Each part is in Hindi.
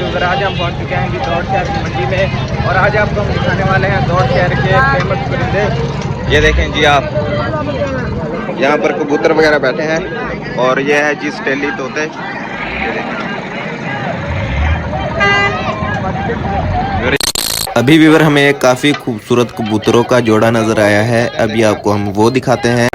यूज़र। आज हम पहुंच चुके हैं जी दौड़ शहर की मंडी में और आज आपको हम दिखाने वाले हैं दौड़ शहर के फेमस परिंदे। ये देखें जी आप, यहाँ पर कबूतर वगैरह बैठे हैं और ये है जी स्टेली तोते। अभी व्यूअर हमें एक काफ़ी खूबसूरत कबूतरों का जोड़ा नज़र आया है, अभी आपको हम वो दिखाते हैं।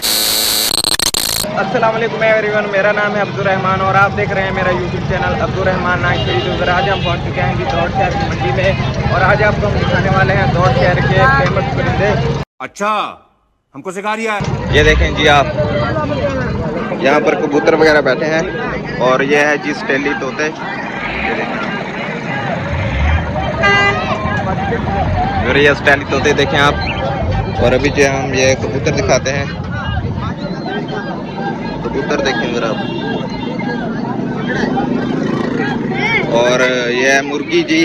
अस्सलाम वालेकुम एवरीवन, मेरा नाम है अब्दुर्रहमान और आप देख रहे हैं मेरा YouTube channel Abdurrahman Naik user. आज हम पहुंच चुके हैं जी दौड़ शहर की मंडी में और आज आपको हम दिखाने वाले हैं दौड़ शहर के फेमस परिंदे। अच्छा, हमको सिखा रिया है। ये देखें जी आप, यहाँ पर कबूतर वगैरह बैठे हैं और ये है जी स्टेली तोते। ये स्टेली तोते देखें आप। और अभी जो हम ये कबूतर दिखाते हैं, कबूतर देखें जरा आप। और ये है मुर्गी जी,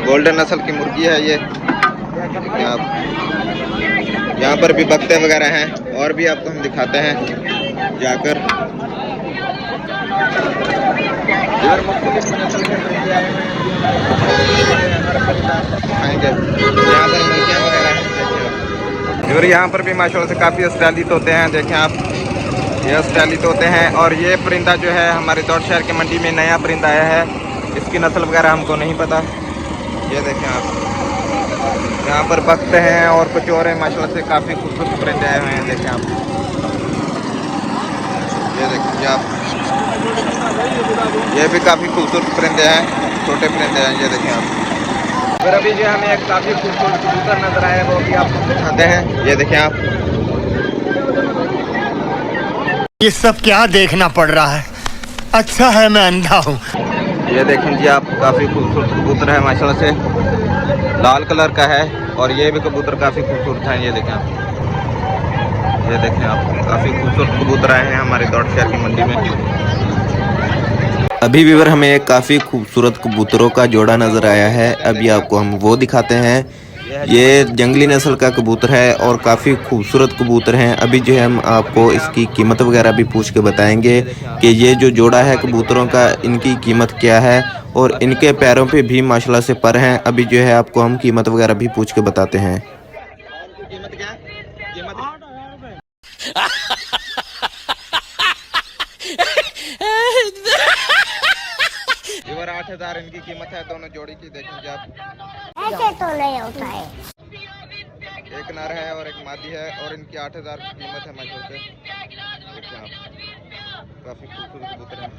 गोल्डन नस्ल की मुर्गी है ये। आप यहाँ पर भी बकते वगैरह हैं और भी आपको हम दिखाते हैं जाकर। यहाँ पर मुर्गियाँ वगैरह हैं और यहाँ पर भी माशाल्लाह से काफ़ी ऑस्ट्रेली तोते हैं। देखें आप, ये ऑस्ट्रेली तोते हैं और ये परिंदा जो है हमारे दौड़ शहर की मंडी में नया परिंदा आया है, इसकी नस्ल वगैरह हमको नहीं पता। ये देखें आप, यहाँ पर बकते हैं और कुछ और है माशाल्लाह से काफ़ी खूबसूरत परिंदे आए हुए हैं। देखें आप, ये देखिए आप, ये भी काफ़ी खूबसूरत परिंदे हैं, छोटे परिंदे हैं। ये देखें आप। फिर अभी जो हमें एक काफ़ी खूबसूरत कबूतर नजर आया वो भी आपको दिखाते हैं। ये देखें आप, ये सब क्या देखना पड़ रहा है, अच्छा है मैं अंधा हूँ। ये देखें जी आप, काफ़ी खूबसूरत कबूतर है माशाल्लाह से, लाल कलर का है और ये भी कबूतर काफ़ी खूबसूरत है। ये देखें आप, ये देखें आप, काफ़ी खूबसूरत कबूतर आए हैं हमारे दौड़ शहर की मंडी में। अभी व्यूअर हमें एक काफ़ी खूबसूरत कबूतरों का जोड़ा नज़र आया है, अभी आपको हम वो दिखाते हैं। ये जंगली नस्ल का कबूतर है और काफ़ी खूबसूरत कबूतर हैं। अभी जो है हम आपको इसकी कीमत वगैरह भी पूछ के बताएंगे कि ये जो जोड़ा है कबूतरों का, इनकी कीमत क्या है और इनके पैरों पे भी माशाल्लाह से पर हैं। अभी जो है आपको हम कीमत वगैरह भी पूछ के बताते हैं। कीमत क्या है? कीमत 8,000 इनकी कीमत है, दोनों जोड़ी की। देखेंगे आप, ऐसे तो नहीं होता है। एक नर है और एक मादी है और इनकी 8,000 की कीमत है माशाल्लाह से। देखिए आप, काफी खूबसूरत कबूतर हैं।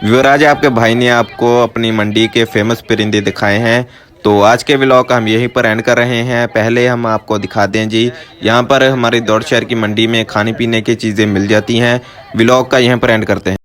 व्यूअर आज आपके भाई ने आपको अपनी मंडी के फेमस परिंदे दिखाए हैं, तो आज के व्लॉग का हम यहीं पर एंड कर रहे हैं। पहले हम आपको दिखा दें जी, यहाँ पर हमारी दौड़ शहर की मंडी में खाने पीने की चीज़ें मिल जाती हैं। व्लॉग का यहीं पर एंड करते हैं।